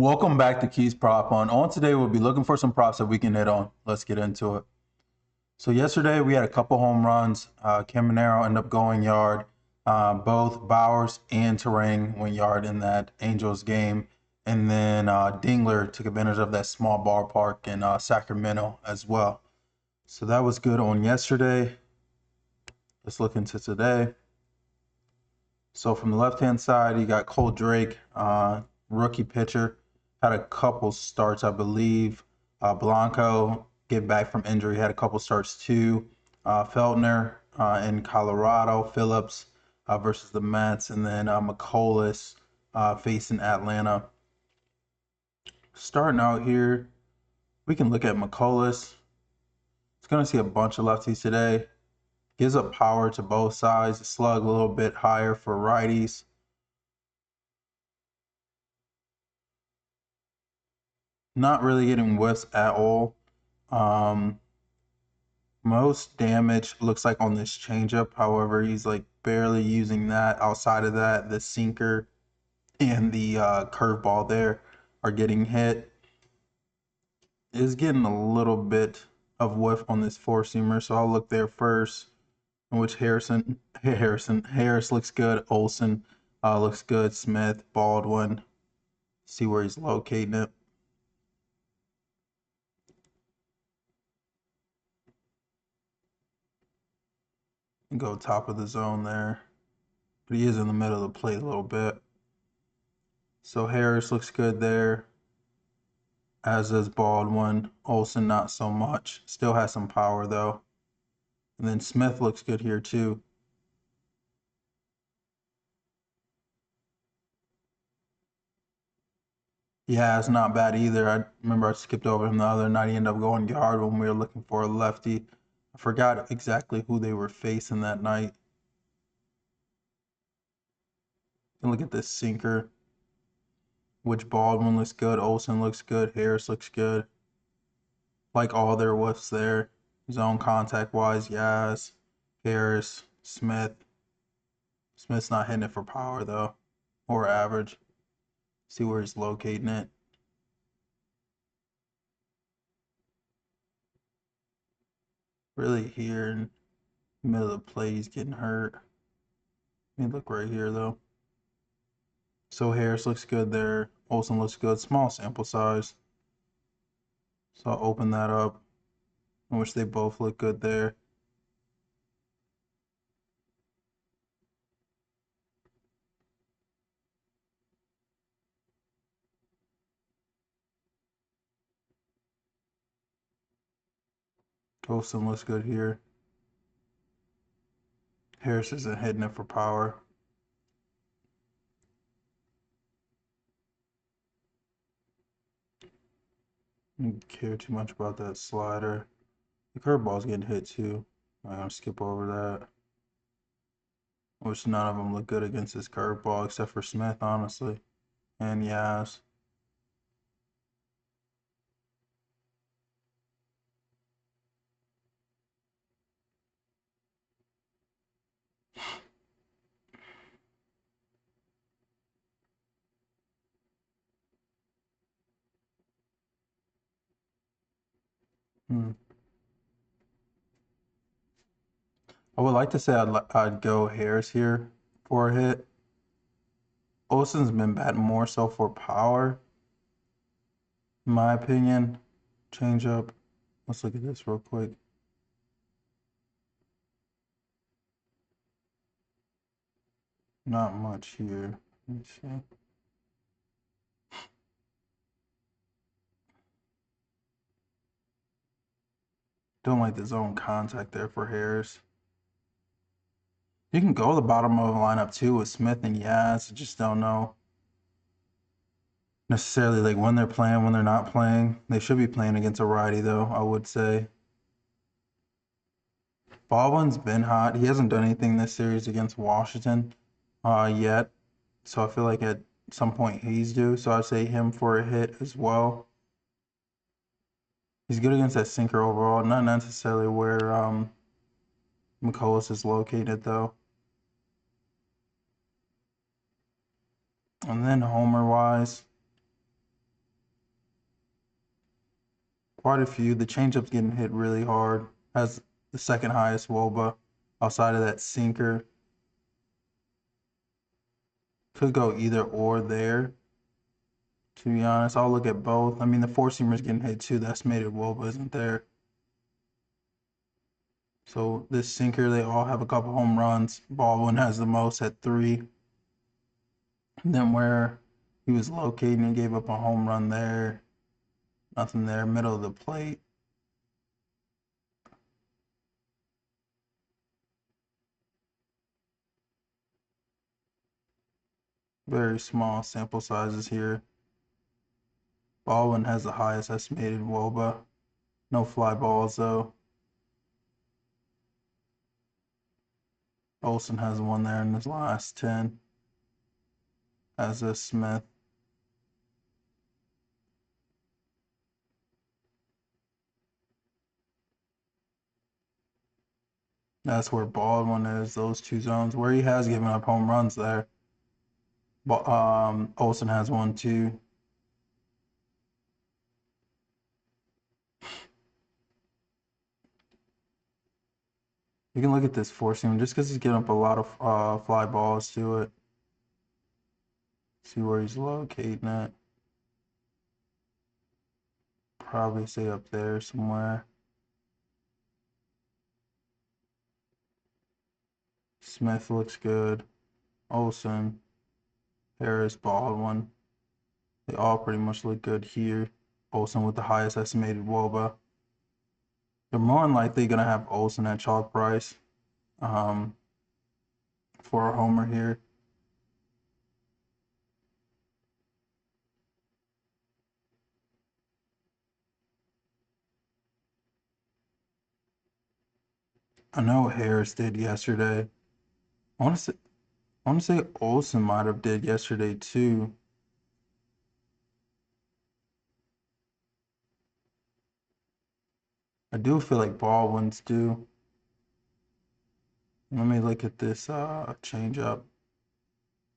Welcome back to Keys Prop On. On today, we'll be looking for some props that we can hit on. Let's get into it. So yesterday, we had a couple home runs. Caminero ended up going yard. Both Bowers and Terrain went yard in that Angels game. And then Dingler took advantage of that small ballpark in Sacramento as well. So that was good on yesterday. Let's look into today. So from the left-hand side, you got Cole Drake, rookie pitcher. Had a couple starts, I believe. Blanco get back from injury, had a couple starts too. Feltner in Colorado, Phillips versus the Mets, and then McCollus facing Atlanta. Starting out here, we can look at McCollus. It's going to see a bunch of lefties today. Gives up power to both sides. The slug a little bit higher for righties. Not really getting whiffs at all. Most damage looks like on this changeup. However, he's like barely using that. Outside of that, the sinker and the curveball there are getting hit. Is getting a little bit of whiff on this four-seamer, so I'll look there first. In which Harris looks good. Olsen looks good. Smith, Baldwin. See where he's locating it. And go top of the zone there. But he is in the middle of the plate a little bit. So Harris looks good there, as does Baldwin. Olsen not so much. Still has some power though. And then Smith looks good here too. Yeah, it's not bad either. I remember I skipped over him the other night. He ended up going yard when we were looking for a lefty. I forgot exactly who they were facing that night. And look at this sinker. Which Baldwin looks good. Olsen looks good. Harris looks good. Like all their whiffs there. Zone contact wise, Yaz, Harris, Smith. Smith's not hitting it for power though, or average. See where he's locating it. Really here in the middle of the play, he's getting hurt. Let me look right here though. So Harris looks good there. Olsen looks good. Small sample size. So I'll open that up, in which they both look good there. Olsen looks good here. Harris isn't hitting it for power. I don't care too much about that slider. The curveball's getting hit too. I'm gonna skip over that. Which none of them look good against this curveball except for Smith, honestly. And Yaz. I would like to say I'd go Harris here for a hit. Olsen's been batting more so for power, in my opinion. Change up. Let's look at this real quick. Not much here. Let me see. Don't like the zone contact there for Harris. You can go the bottom of the lineup too with Smith and Yaz. I just don't know necessarily like when they're playing, when they're not playing. They should be playing against a righty though, I would say. Baldwin's been hot. He hasn't done anything this series against Washington yet. So I feel like at some point he's due. So I'd say him for a hit as well. He's good against that sinker overall. Not necessarily where McCollus is located though. And then homer wise, Quite a few. The changeup's getting hit really hard. Has the second highest WOBA outside of that sinker. Could go either or there. To be honest, I'll look at both. I mean, the four-seamer's getting hit too. The estimated WOBA isn't there. So this sinker, they all have a couple home runs. Baldwin has the most at 3. And then where he was locating, he gave up a home run there. Nothing there, middle of the plate. Very small sample sizes here. Baldwin has the highest estimated WOBA. No fly balls though. Olson has one there in his last 10. As is Smith. That's where Baldwin is, those two zones. Where he has given up home runs there. But Olson has one too. You can look at this four seam just because he's getting up a lot of fly balls to it. See where he's locating it. Probably say up there somewhere. Smith looks good. Olson, Harris, Baldwin. They all pretty much look good here. Olson with the highest estimated WOBA. They're more than likely going to have Olson at chalk price for a homer here. I know Harris did yesterday. I want to say Olson might have did yesterday too. I do feel like Baldwin's do. Let me look at this change up.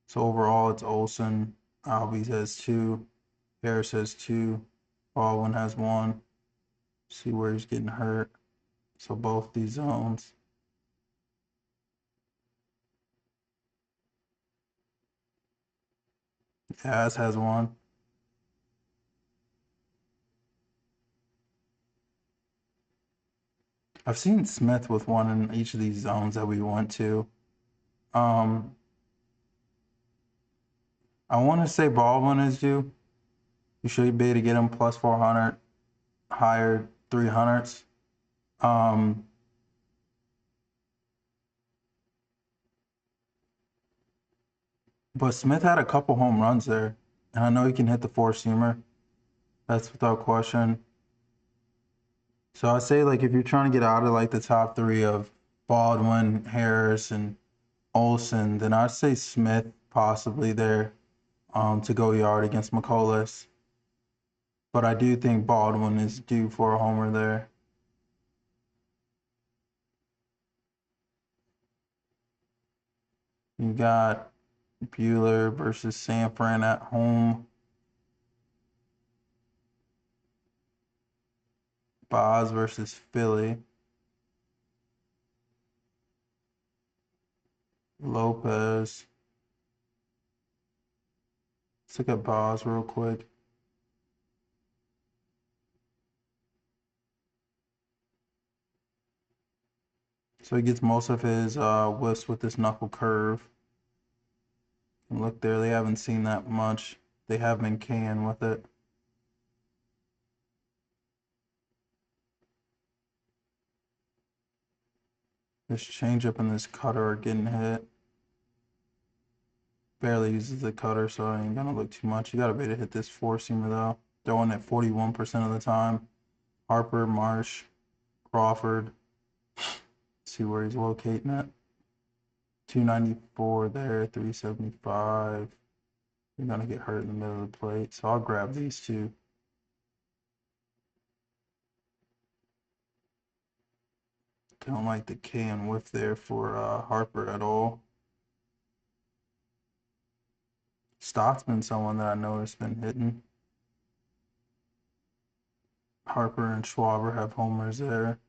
So overall, it's Olson. Albies has 2. Harris has 2. Baldwin has 1. See where he's getting hurt. So both these zones. As has 1. I've seen Smith with 1 in each of these zones that we went to. I want to say Baldwin is due. You should be able to get him plus 400, higher 300s. But Smith had a couple home runs there, and I know he can hit the four-seamer. That's without question. So I say, like, if you're trying to get out of like the top 3 of Baldwin, Harris, and Olson, then I'd say Smith possibly there to go yard against McCullers. But I do think Baldwin is due for a homer there. You got Bueller versus Sanford at home. Boz versus Philly. Lopez. Let's look at Boz real quick. So he gets most of his whiffs with this knuckle curve. And look there, they haven't seen that much. They have been K'ing with it. This changeup and this cutter are getting hit. Barely uses the cutter, so I ain't gonna look too much. You gotta be able to hit this four-seamer though. Throwing it 41% of the time. Harper, Marsh, Crawford. See where he's locating it. 294 there, 375. You're gonna get hurt in the middle of the plate, so I'll grab these two. Don't like the K and whiff there for Harper at all. Stott's been someone that I know has been hitting. Harper and Schwaber have homers there.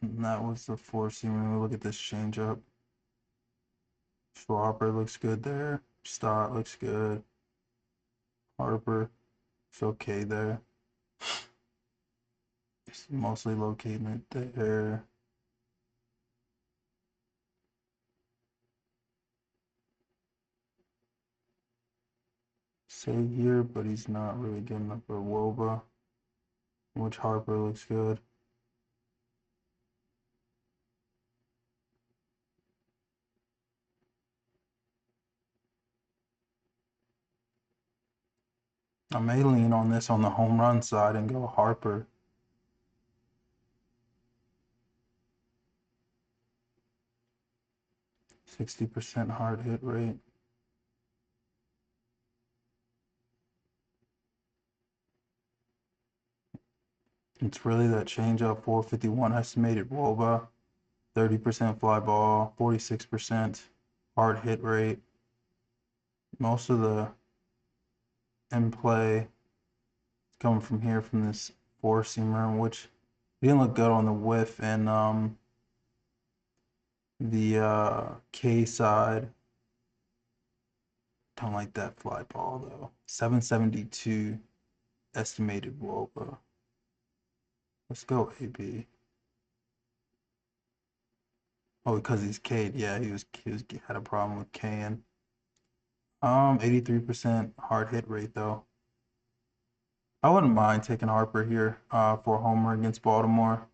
And that was the four-seamer. Look at this changeup. Schwaber looks good there. Stott looks good. Harper, it's okay there. It's mostly locating it there. Say here, but he's not really good enough for Woba. Which Harper looks good. I may lean on this on the home run side and go Harper. %60 hard hit rate. It's really that changeup, 451 estimated Woba, 30% fly ball, 46% hard hit rate. Most of the in play coming from here from this four-seamer, which didn't look good on the whiff and the K side. Don't like that fly ball though. 772 estimated Woba. Let's go AB. Oh, because he's K'd. Yeah, he had a problem with K'ing. 83% hard hit rate though. I wouldn't mind taking Harper here for a homer against Baltimore.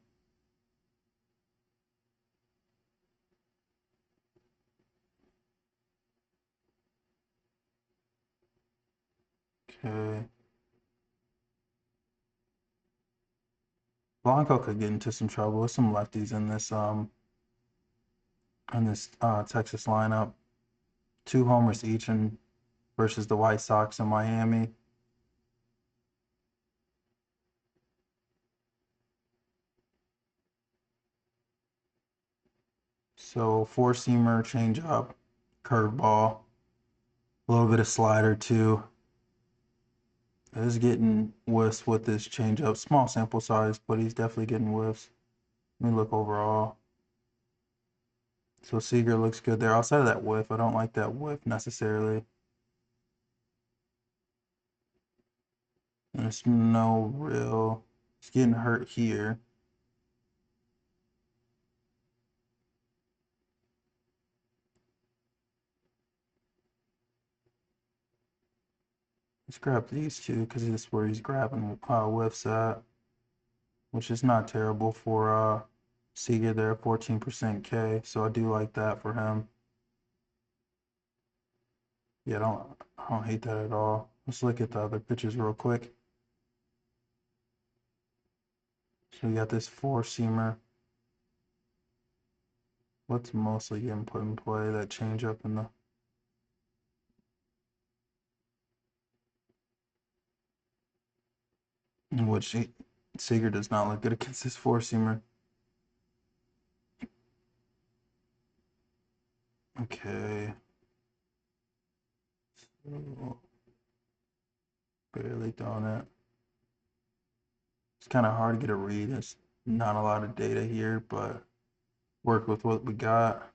Okay. Blanco could get into some trouble with some lefties in this Texas lineup. 2 homers each and versus the White Sox in Miami. So four-seamer, changeup, curveball, a little bit of slider too. He's getting whiffs with this changeup. Small sample size, but he's definitely getting whiffs. Let me look overall. So Seager looks good there. Outside of that whiff, I don't like that whiff necessarily. There's no real. He's getting hurt here. Let's grab these two because this is where he's grabbing whiffs at, which is not terrible for Seager there, 14% K. So I do like that for him. Yeah, I don't hate that at all. Let's look at the other pitches real quick. So we got this four-seamer. What's mostly getting put in play? That changeup in the. Which Seager does not look good against this four-seamer. Okay. So, barely throwing it. It's kind of hard to get a read. There's not a lot of data here, but work with what we got.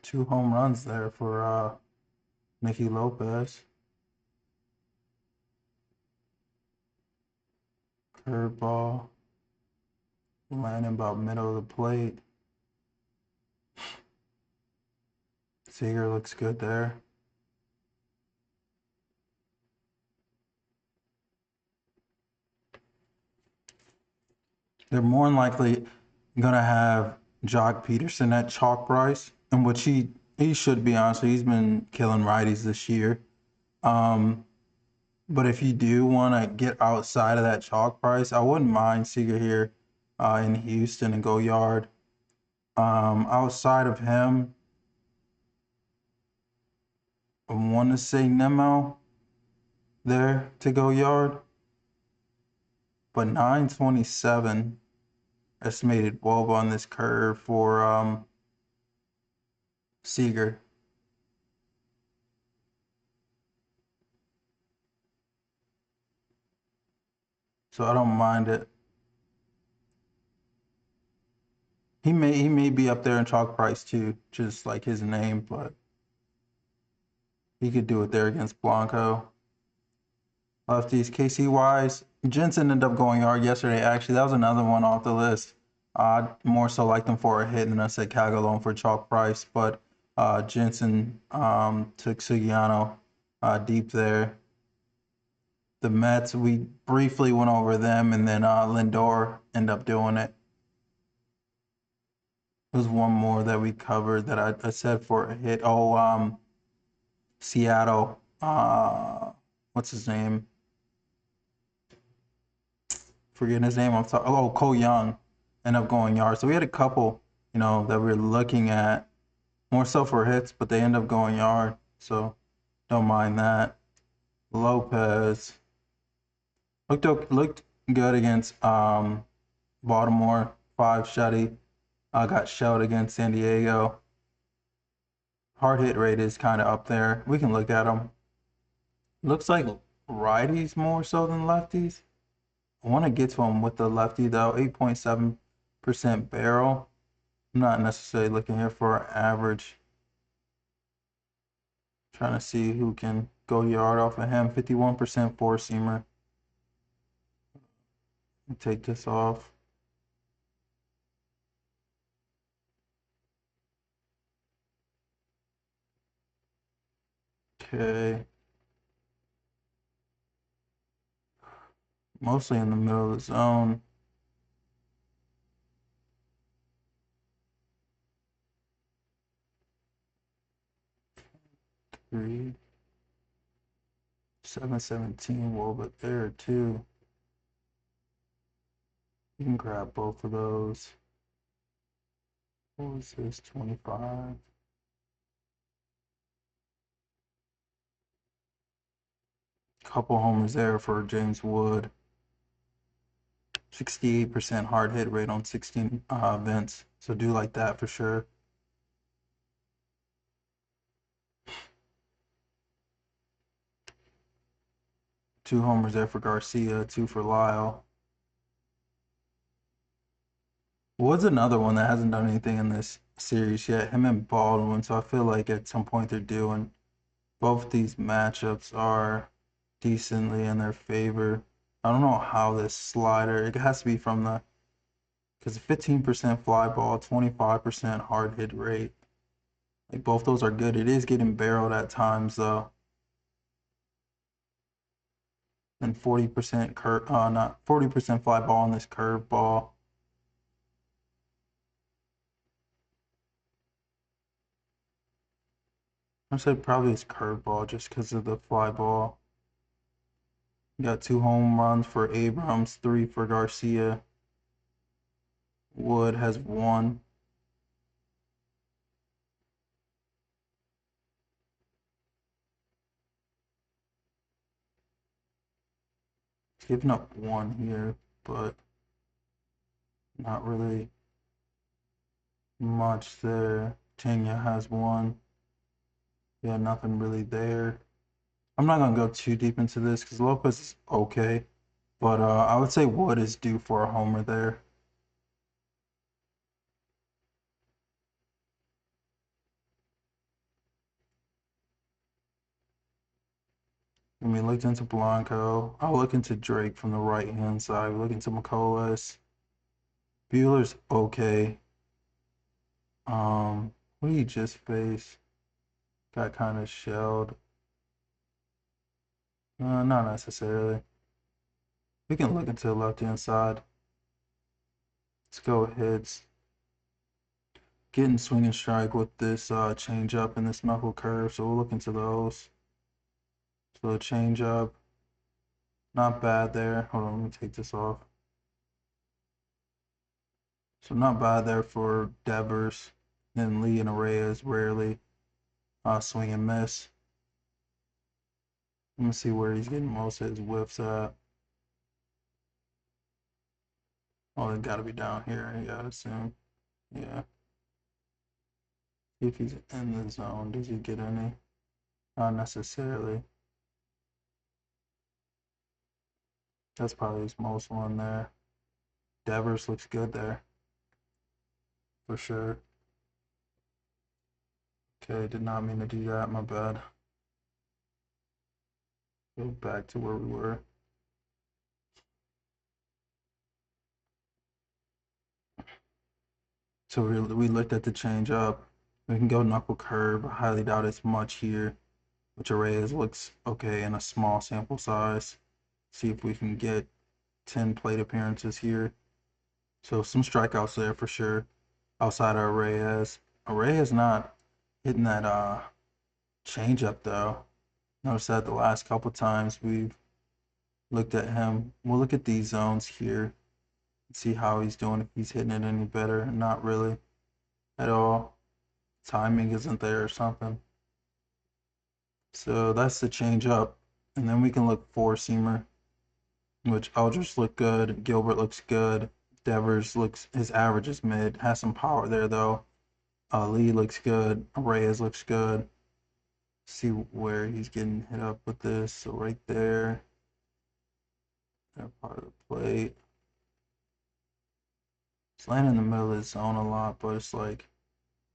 Two home runs there for Nicky Lopez. Curveball. Landing about middle of the plate. Seager looks good there. They're more than likely gonna have Jock Peterson at chalk price, and which he should be, honestly. He's been killing righties this year. But if you do want to get outside of that chalk price, I wouldn't mind Seager here in Houston and go yard. Outside of him, I want to say Nemo there to go yard, but 927 estimated bulb on this curve for Seager. So I don't mind it. He may be up there in chalk price too, just like his name, but he could do it there against Blanco. Lefties, KC Wise. Jensen ended up going yard yesterday. Actually, that was another one off the list. I more so liked him for a hit than I said Cagalone for chalk price, but Jensen took Sugiyano deep there. The Mets, we briefly went over them, and then Lindor ended up doing it. There's one more that we covered that I said for a hit. Oh, Seattle. What's his name? Forgetting his name. I'm sorry. Oh, Cole Young ended up going yard. So we had a couple, that we were looking at more so for hits, but they end up going yard. So don't mind that. Lopez looked good against Baltimore. 5 shutty. Got shelled against San Diego. Hard hit rate is kind of up there. We can look at them. Looks like righties more so than lefties. I want to get to him with the lefty though. 8.7% barrel. I'm not necessarily looking here for an average. Trying to see who can go yard off of him. 51% four seamer. Take this off. Okay. Mostly in the middle of the zone. Three. 717. Well, but there too. You can grab both of those. What was this? 25. Couple homers there for James Wood. 68% hard hit rate on 16 events. So do like that for sure. Two homers there for Garcia, 2 for Lyle. Woods another one that hasn't done anything in this series yet. Him and Baldwin. So I feel like at some point they're doing. Both these matchups are decently in their favor. I don't know how this slider. It has to be from the because 15% fly ball, 25% hard hit rate. Like both those are good. It is getting barreled at times though. And 40% not 40% fly ball on this curve ball. I said probably it's curve ball just because of the fly ball. You got 2 home runs for Abrams, 3 for Garcia. Wood has 1. He's giving up 1 here, but not really much there. Tanya has 1. Yeah, nothing really there. I'm not gonna go too deep into this because Lopez is okay, but I would say Wood is due for a homer there. When we looked into Blanco, I'll look into Drake from the right hand side. We look into McCollus. Bueller's okay. What did he just face? Got kind of shelled. Not necessarily. We can look into the left hand side. Let's go hits. Getting swing and strike with this change up and this knuckle curve, so we'll look into those. So change up. Not bad there. Hold on, let me take this off. So not bad there for Devers. Then Lee and Arraez rarely swing and miss. Let me see where he's getting most of his whiffs at. Oh, they gotta be down here, yeah, I assume. Yeah. If he's in the zone, does he get any? Not necessarily. That's probably his most one there. Devers looks good there. For sure. Okay, did not mean to do that, my bad. Go back to where we were. So we looked at the change up. We can go knuckle curve. I highly doubt it's much here, which Arraez looks okay in a small sample size. See if we can get 10 plate appearances here. So some strikeouts there for sure. Outside of Arraez. Arraez not hitting that change up though. Notice that the last couple times we've looked at him. We'll look at these zones here. See how he's doing, if he's hitting it any better. Not really at all. Timing isn't there or something. So that's the change up. And then we can look four seamer, which Eldridge look good, Gilbert looks good, Devers looks, his average is mid, has some power there though. Lee looks good, Reyes looks good. See where he's getting hit up with this. So right there, that part of the plate. He's landing in the middle of his zone a lot, but it's like,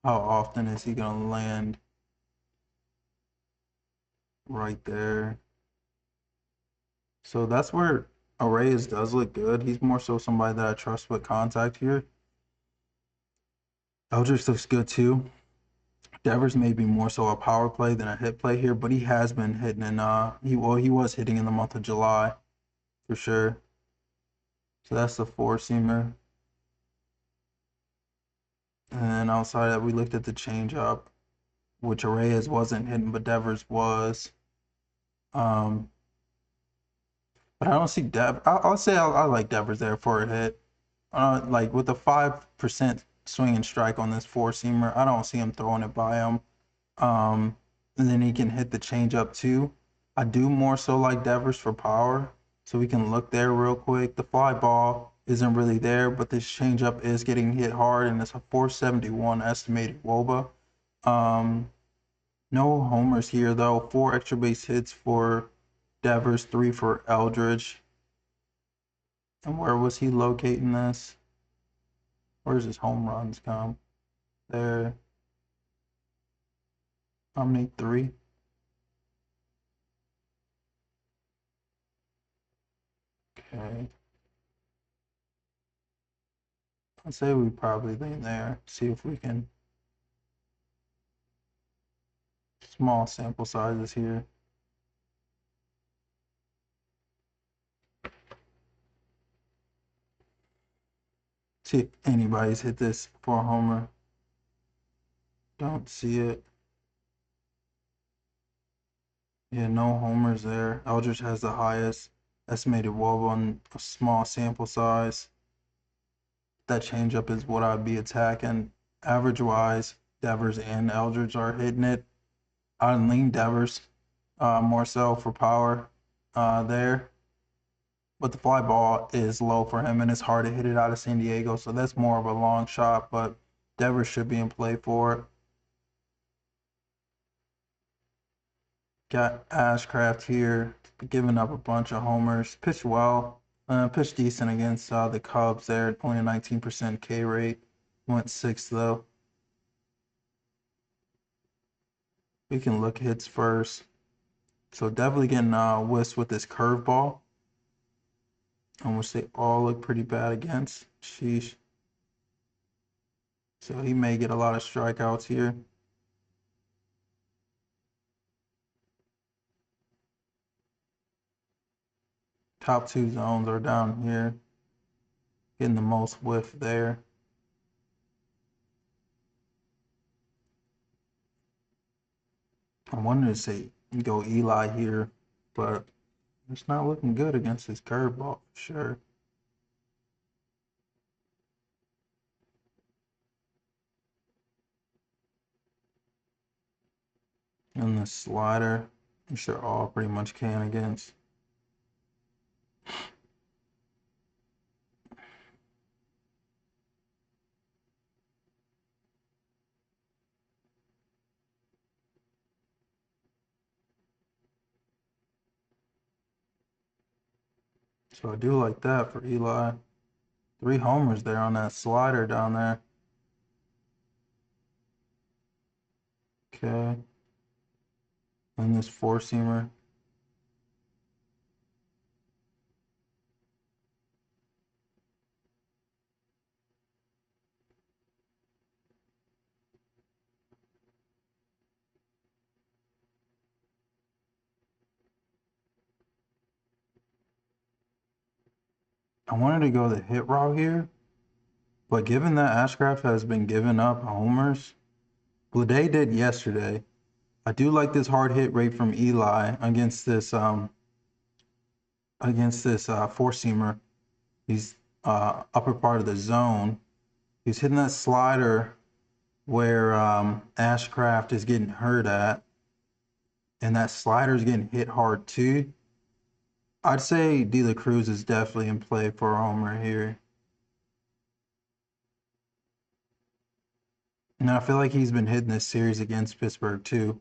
how often is he gonna land right there? So that's where Reyes does look good. He's more so somebody that I trust with contact here. Eldridge looks good too. Devers may be more so a power play than a hit play here, but he has been hitting in he was hitting in the month of July for sure. So that's the four seamer. And then outside of that, we looked at the changeup, which Arraez wasn't hitting, but Devers was. Um, but I don't see I'll say I like Devers there for a hit. Like with a 5% swing and strike on this four seamer, I don't see him throwing it by him. And then he can hit the changeup too. I do more so like Devers for power, so we can look there real quick. The fly ball isn't really there, but this changeup is getting hit hard, and it's a 471 estimated WOBA. No homers here though. 4 extra base hits for Devers, 3 for Eldridge. And where was he locating this? Where's his home runs come? There. How many? 3. Okay. I'd say we probably lean there. See if we can. Small sample sizes here. See if anybody's hit this for a homer. Don't see it. Yeah, no homers there. Eldridge has the highest estimated WOBA on a small sample size. That changeup is what I'd be attacking. Average wise, Devers and Eldridge are hitting it. I'd lean Devers more so for power there. But the fly ball is low for him, and it's hard to hit it out of San Diego, so that's more of a long shot, but Devers should be in play for it. Got Ashcraft here, giving up a bunch of homers. Pitched well, pitched decent against the Cubs there, only a 19% K rate. Went 6th though. We can look hits first. So definitely getting whiffs with this curveball, in which they all look pretty bad against. Sheesh. So he may get a lot of strikeouts here. Top 2 zones are down here. Getting the most whiff there. I wanted to say go Eli here, but It's not looking good against his curveball for sure. And the slider, which they're all pretty much can against. So I do like that for Eli. 3 homers there on that slider down there. Okay. And this four-seamer. I wanted to go the hit route here, but given that Ashcraft has been giving up homers, Bleday did yesterday. I do like this hard hit rate from Eli against this four-seamer. He's upper part of the zone. He's hitting that slider where Ashcraft is getting hurt at, and that slider is getting hit hard too. I'd say De La Cruz is definitely in play for a homer here. And I feel like he's been hitting this series against Pittsburgh too.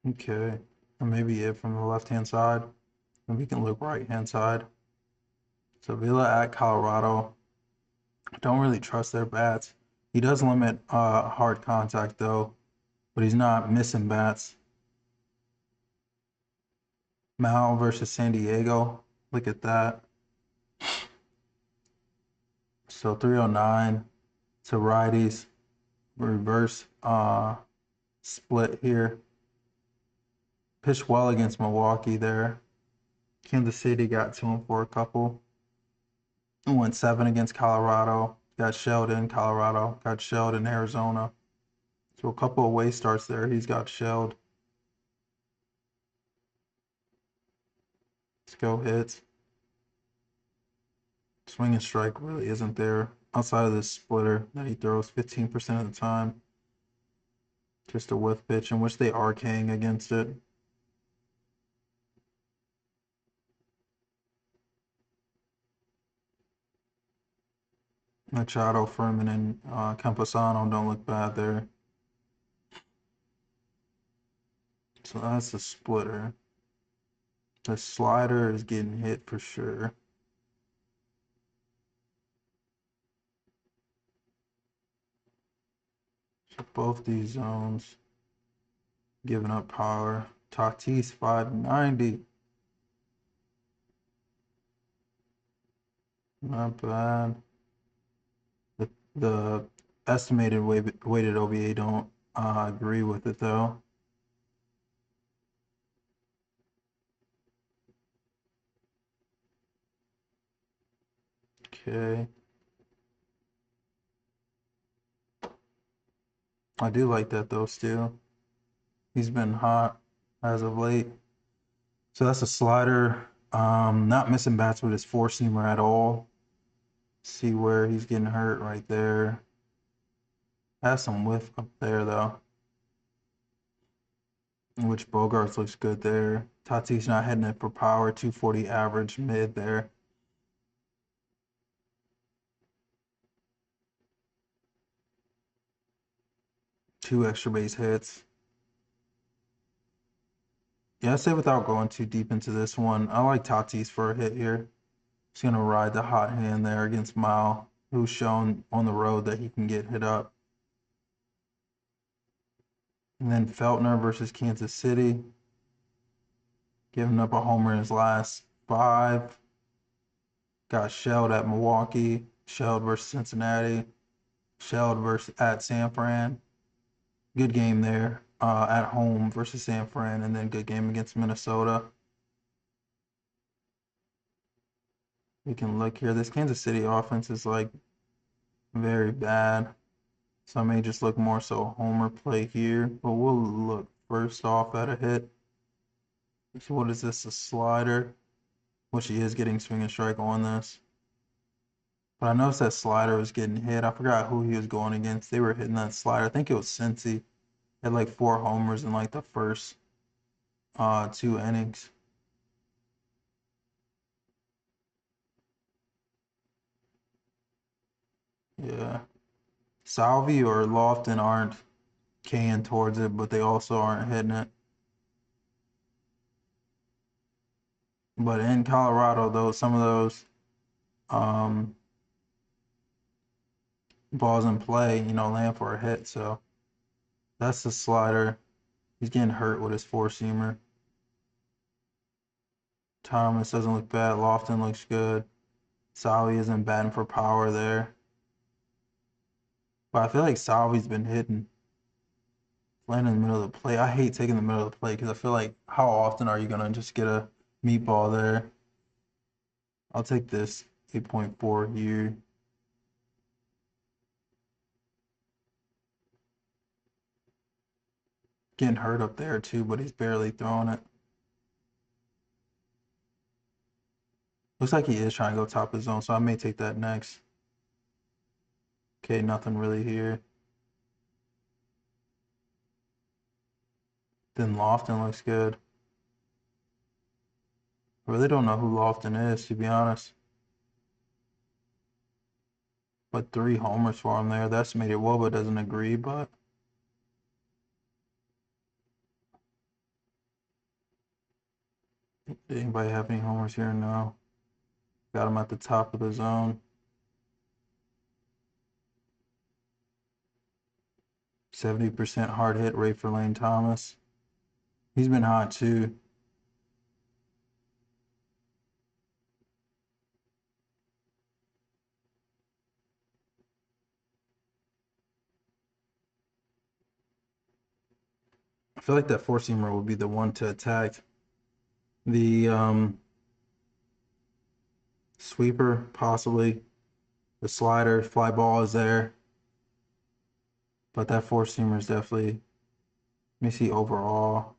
Okay, and maybe it from the left-hand side, and we can look right-hand side. So Villa at Colorado. Don't really trust their bats. He does limit hard contact though, but he's not missing bats. Mal versus San Diego. Look at that. So 309 to righties. Reverse split here. Pitched well against Milwaukee there. Kansas City got to him for a couple. Went 7 against Colorado. Got shelled in Colorado. Got shelled in Arizona. So a couple away starts there. He's got shelled. Let's go hits. Swing and strike really isn't there outside of this splitter that he throws 15% of the time. Just a whiff pitch in which they are K'ing against it. Machado, Furman, and Campusano don't look bad there. So that's the splitter. The slider is getting hit for sure. So both these zones giving up power. Tatis 590. Not bad. The estimated weighted OVA don't agree with it though. Okay. I do like that though still. He's been hot as of late. So that's a slider. Not missing bats with his four-seamer at all. See where he's getting hurt right there. Has some whiff up there though. Which Bogarts looks good there. Tatis not hitting it for power. 240 average mid there. Two extra base hits. Yeah, I say without going too deep into this one, I like Tatis for a hit here. He's gonna ride the hot hand there against Mile, who's shown on the road that he can get hit up. And then Feltner versus Kansas City. Giving up a homer in his last 5. Got shelled at Milwaukee. Shelled versus Cincinnati. Shelled versus at San Fran. Good game there. at home versus San Fran, and then good game against Minnesota. We can look here. This Kansas City offense is like very bad. So I may just look more so homer play here, but we'll look first off at a hit. So what is this, a slider? Which he is getting swing and strike on this. But I noticed that slider was getting hit. I forgot who he was going against. They were hitting that slider. I think it was Cincy. Had like 4 homers in like the first 2 innings. Yeah. Salvi or Lofton aren't K'ing towards it, but they also aren't hitting it. But in Colorado, though, some of those um, balls in play, land for a hit. So that's the slider. He's getting hurt with his four-seamer. Thomas doesn't look bad. Lofton looks good. Salvi isn't batting for power there. But I feel like Salvi's been hitting, landing in the middle of the plate. I hate taking the middle of the plate because I feel like how often are you going to just get a meatball there? I'll take this 8.4 here. Getting hurt up there too, but he's barely throwing it. Looks like he is trying to go top of his zone, so I may take that next. Okay, nothing really here. Then Lofton looks good. I really don't know who Lofton is, to be honest. But 3 homers for him there. That's made it. Woba doesn't agree, but did anybody have any homers here? No. Got him at the top of the zone. 70% hard hit rate for Lane Thomas. He's been hot too. I feel like that four-seamer would be the one to attack. The sweeper, possibly. The slider, fly ball is there. But that four-seamer is definitely, let me see overall.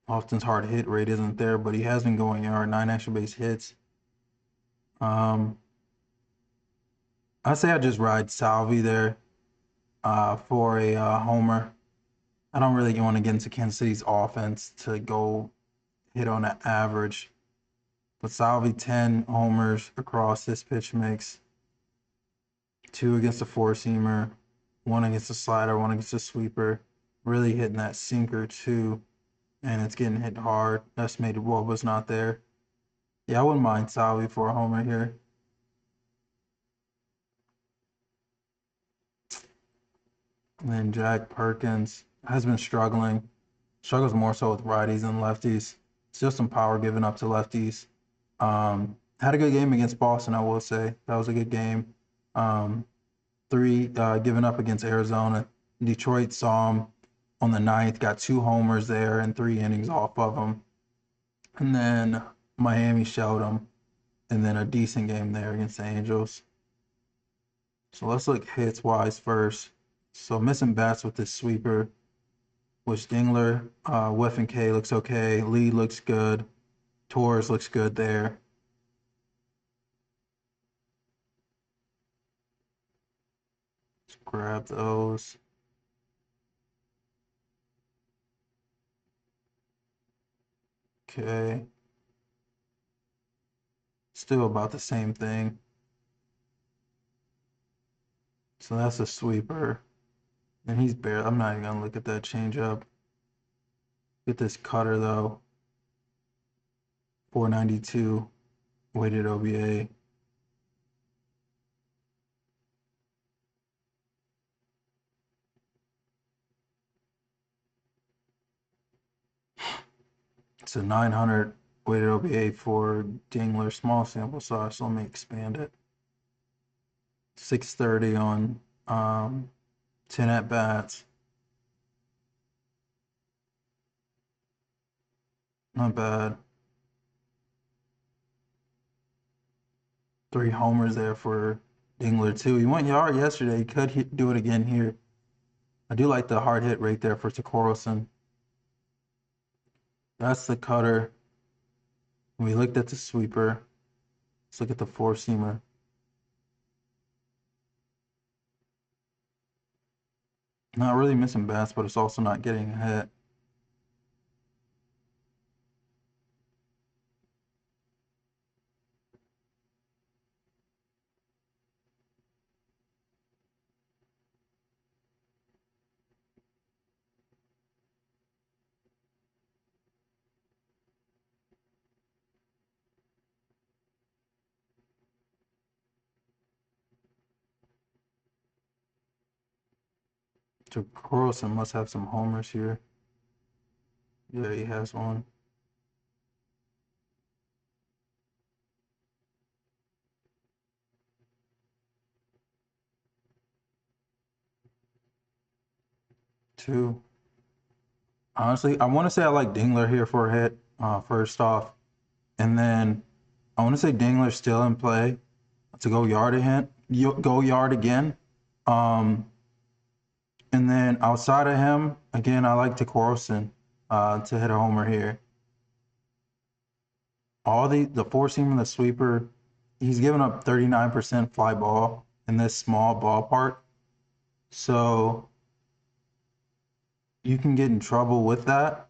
Austin's hard hit rate isn't there, but he has been going yard, 9 extra base hits. I'd say I just ride Salvi there for a homer. I don't really want to get into Kansas City's offense to go hit on an average. But Salvi 10 homers across this pitch mix. 2 against the four-seamer, 1 against the slider, 1 against the sweeper. Really hitting that sinker too, and it's getting hit hard. Estimated Woba's not there. Yeah, I wouldn't mind Salvi for a homer here. And then Jack Perkins has been struggling. Struggles more so with righties than lefties. Still some power given up to lefties. Had a good game against Boston, I will say. That was a good game. 3 given up against Arizona. Detroit saw him on the 9th, got 2 homers there and 3 innings off of him. And then Miami showed him, and then a decent game there against the Angels. So let's look hits wise first. So missing bats with this sweeper was Dingler. Whiff and K looks okay. Lee looks good. Torres looks good there. Let's grab those. Okay. Still about the same thing. So that's a sweeper. And he's barely, I'm not even going to look at that changeup. Get this cutter though. 492 weighted OBA. It's a 900 weighted OBA for Dingler, small sample size, so let me expand it. 630 on 10 at bats. Not bad. 3 homers there for Dingler too. He went yard yesterday. He could do it again here. I do like the hard hit right there for Torkelson. That's the cutter. We looked at the sweeper. Let's look at the four seamer. Not really missing bats, but it's also not getting hit. Torkelson must have some homers here. Yeah, he has one. Two. Honestly, I want to say I like Dingler here for a hit, first off. And then I want to say Dingler's still in play to go yard again. Go yard again. And then outside of him, again, I like Torkelson to hit a homer here. All the four seam and the sweeper, he's given up 39% fly ball in this small ballpark. So you can get in trouble with that.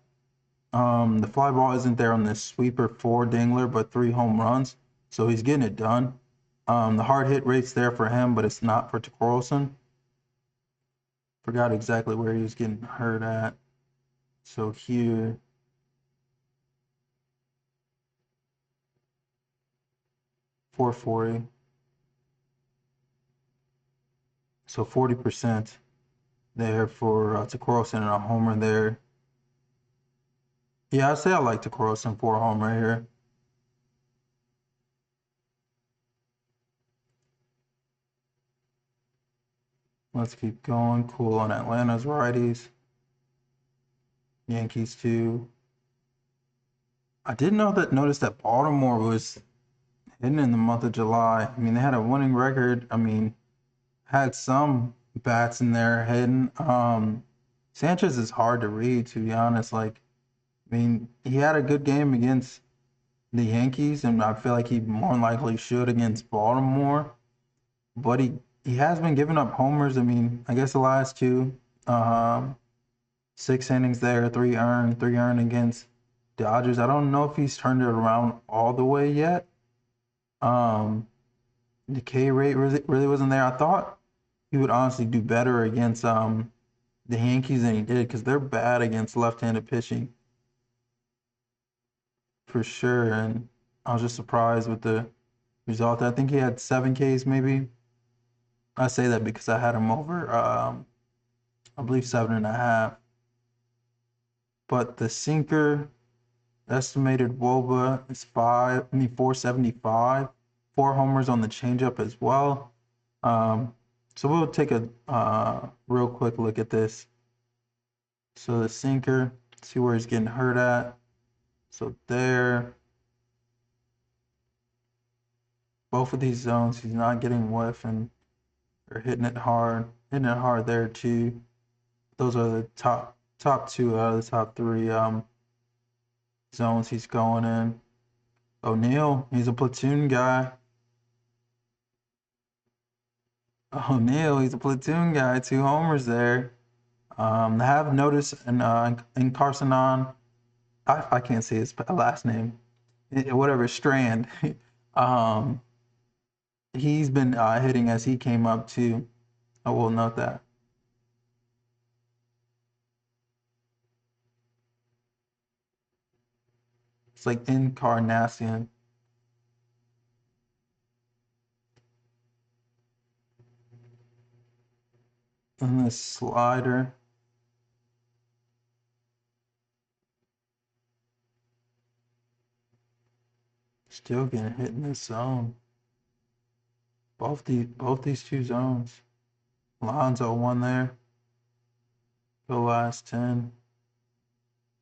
The fly ball isn't there on this sweeper for Dingler, but 3 home runs. So he's getting it done. The hard hit rate's there for him, but it's not for Torkelson. Forgot exactly where he was getting hurt at. So here, 440. So 40% there for Torkelson and a homer there. Yeah, I'd say I like Torkelson for a homer here. Let's keep going. Cool on Atlanta's righties. Yankees too. I did notice that Baltimore was hitting in the month of July. I mean, they had a winning record. I mean, had some bats in there hitting. Sanchez is hard to read, to be honest. Like, I mean, he had a good game against the Yankees, and I feel like he more than likely should against Baltimore. But he has been giving up homers. I mean, I guess the last two, 6 innings there, 3 earned against Dodgers. I don't know if he's turned it around all the way yet. The K rate really wasn't there. I thought he would honestly do better against the Yankees than he did because they're bad against left-handed pitching for sure. And I was just surprised with the result. I think he had 7 Ks maybe. I say that because I had him over, I believe 7.5. But the sinker estimated WOBA is 475. 4 homers on the changeup as well. So we'll take a real quick look at this. So the sinker, see where he's getting hurt at. So there, both of these zones, he's not getting whiff and or hitting it hard there too. Those are the top 2 out of the top 3 zones he's going in. O'Neill, he's a platoon guy. O'Neill, he's a platoon guy. 2 homers there. I have noticed in Carsonon, I can't say his last name, whatever, Strand. um, he's been hitting as he came up too. I will note that. It's like Encarnacion. And this slider. Still getting hit in this zone. Both these two zones. Lonzo one there. The last 10.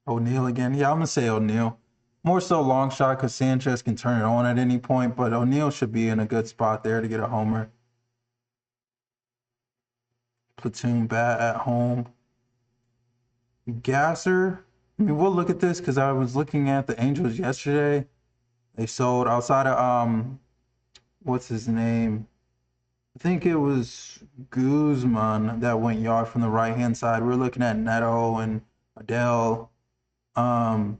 O'Neal again. Yeah, I'm gonna say O'Neal. More so long shot because Sanchez can turn it on at any point, but O'Neal should be in a good spot there to get a homer. Platoon bat at home. Gasser. I mean, we'll look at this because I was looking at the Angels yesterday. They sold outside of what's his name? I think it was Guzman that went yard from the right hand side. We're looking at Neto and Adele. So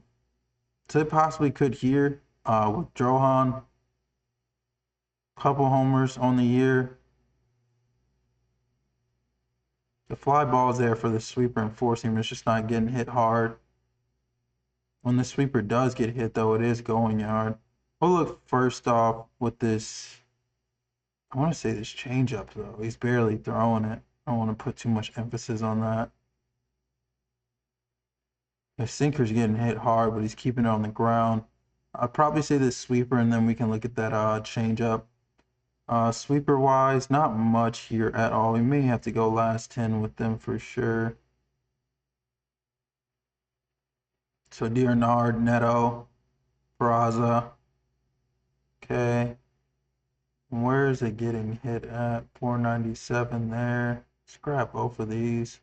it possibly could here with Drohan. Couple homers on the year. The fly ball's there for the sweeper and four seamer. It's just not getting hit hard. When the sweeper does get hit, though, it is going yard. We'll look first off with this. I want to say this changeup, though. He's barely throwing it. I don't want to put too much emphasis on that. The sinker's getting hit hard, but he's keeping it on the ground. I'd probably say this sweeper, and then we can look at that changeup. Sweeper wise, not much here at all. We may have to go last 10 with them for sure. So Diernard, Neto, Braza. Okay. Where is it getting hit at? 497 there. Scrap both of these.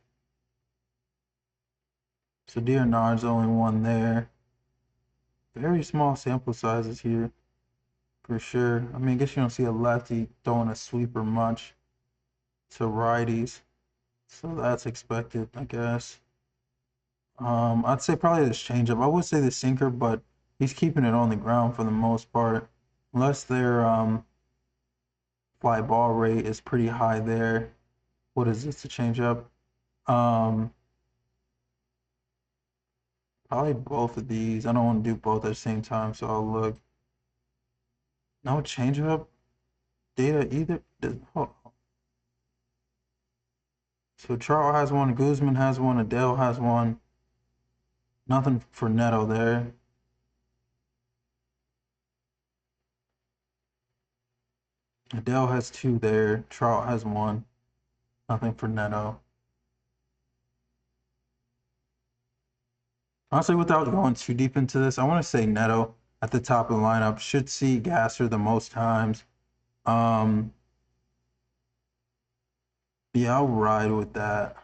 So Diernard's only one there. Very small sample sizes here. For sure. I mean, I guess you don't see a lefty throwing a sweeper much to righties. So that's expected, I guess. I'd say probably this changeup. I would say the sinker, but he's keeping it on the ground for the most part. Unless their fly ball rate is pretty high there. What is this, a changeup? Probably both of these. I don't want to do both at the same time, so I'll look. No changeup data either. So Charles has one, Guzman has one, Adele has one. Nothing for Neto there. Adele has two there. Trout has one. Nothing for Neto. Honestly, without going too deep into this, I want to say Neto at the top of the lineup should see Gasser the most times. Yeah, I'll ride with that.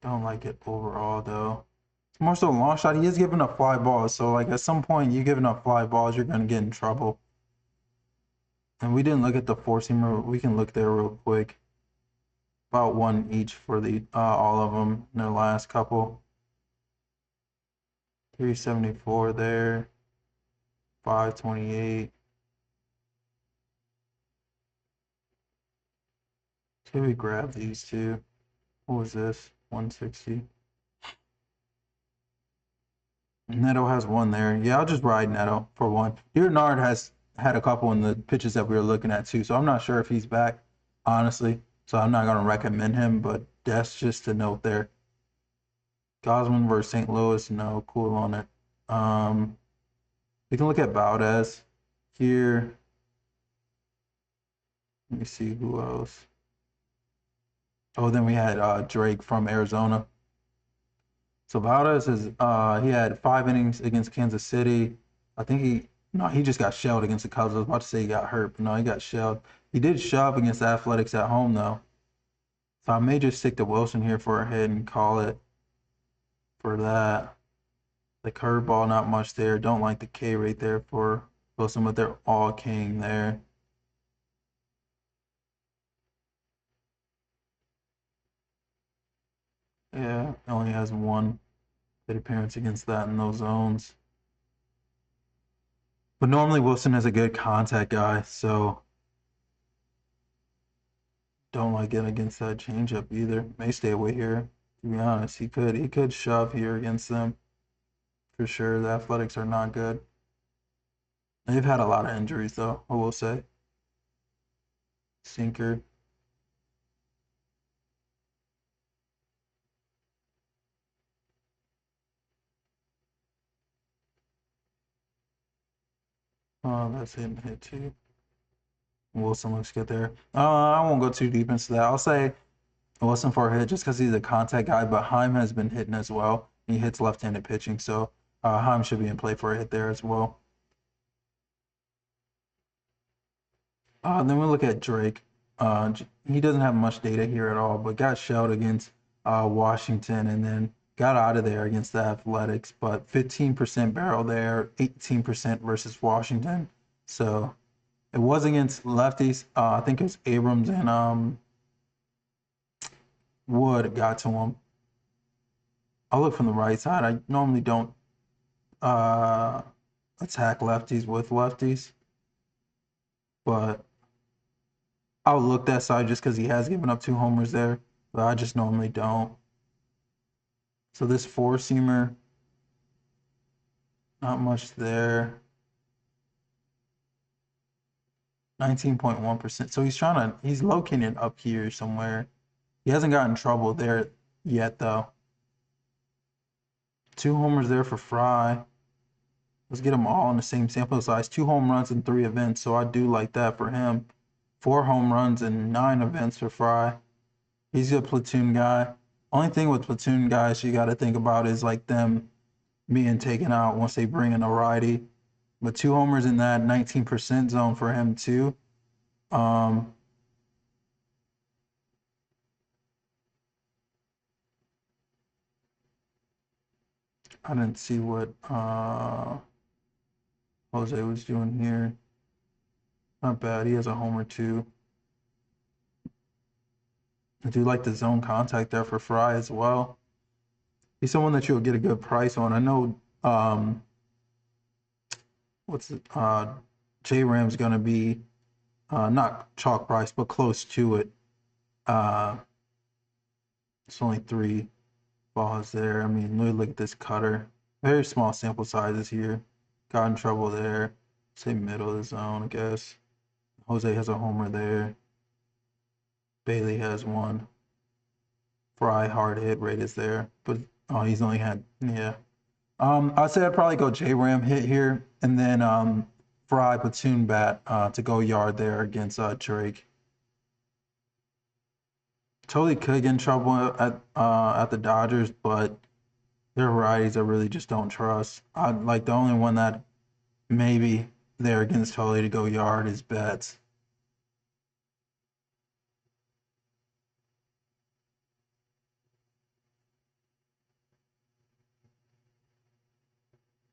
Don't like it overall though. It's more so long shot. He is giving up fly balls, so like at some point you giving up fly balls, you're gonna get in trouble. And we didn't look at the four seamer. We can look there real quick. About one each for the all of them in their last couple. 374 there. 528. Should we grab these two? What was this? 160. Neto has one there. Yeah, I'll just ride Neto for one. Bernard has had a couple in the pitches that we were looking at too, so I'm not sure if he's back, honestly. So I'm not going to recommend him, but that's just a note there. Gosman versus St. Louis, no, cool on it. We can look at Valdez here. Let me see who else. Oh, then we had Drake from Arizona. So Valdez is he had 5 innings against Kansas City. I think he just got shelled against the Cubs. I was about to say he got hurt, but no, he got shelled. He did shove against the Athletics at home though. So I may just stick to Wilson here for a hit and call it for that. The curveball, not much there. Don't like the K rate there for Wilson, but they're all King there. Yeah, only has one hit appearance against that in those zones. But normally Wilson is a good contact guy, so don't like it against that changeup either. May stay away here. To be honest, he could shove here against them for sure. The Athletics are not good. They've had a lot of injuries though, I will say. Sinker. Oh, that's hitting hit too. Wilson looks good there. I won't go too deep into that. I'll say Wilson for a hit just because he's a contact guy, but Heim has been hitting as well. He hits left-handed pitching, so Heim should be in play for a hit there as well. Then we look at Drake. He doesn't have much data here at all, but got shelled against Washington and then got out of there against the Athletics. But 15% barrel there, 18% versus Washington. So it was against lefties. I think it was Abrams and Wood got to him. I'll look from the right side. I normally don't attack lefties with lefties, but I'll look that side just because he has given up 2 homers there, but I just normally don't. So this four-seamer, not much there. 19.1%. So he's located up here somewhere. He hasn't gotten in trouble there yet, though. 2 homers there for Fry. Let's get them all in the same sample size. 2 home runs in 3 events, so I do like that for him. 4 home runs in 9 events for Fry. He's a platoon guy. Only thing with platoon guys you got to think about is like them being taken out once they bring in a righty. But 2 homers in that 19% zone for him too. I didn't see what Jose was doing here. Not bad. He has a homer too. I do like the zone contact there for Fry as well. He's someone that you'll get a good price on. I know J Ram's gonna be not chalk price, but close to it. It's only 3 balls there. I mean, look at this cutter. Very small sample sizes here. Got in trouble there. Say middle of the zone, I guess. Jose has a homer there. Bailey has one. Fry hard hit rate is there, but he's only had I'd say I'd probably go J Ram hit here, and then Fry platoon bat to go yard there against Drake. Totally could get in trouble at the Dodgers, but their varieties I really just don't trust. I like the only one that maybe there against Totally to go yard is Betts.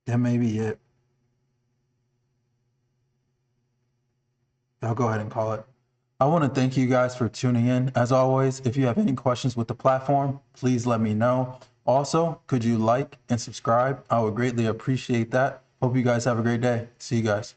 That may be it. I'll go ahead and call it. I want to thank you guys for tuning in. As always, if you have any questions with the platform, please let me know. Also, could you like and subscribe? I would greatly appreciate that. Hope you guys have a great day. See you guys.